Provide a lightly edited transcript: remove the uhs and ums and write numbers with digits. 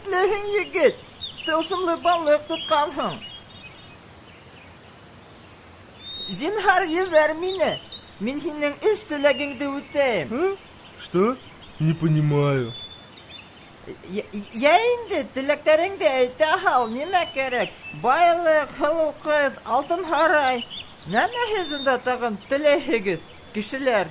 этләһең, егет? Тылсымлы балык тотканһың. Зинһар ебәр мине. Мин һинең теләгеңде үтәйем. Что? Не понимаю. Я инде теләктәреңде әйтә һал, нимә кәрәк? Байлык, һылыу кыз, алтын һарай. Нәмә һеҙ унда тагын теләйһегеҙ, кешеләр?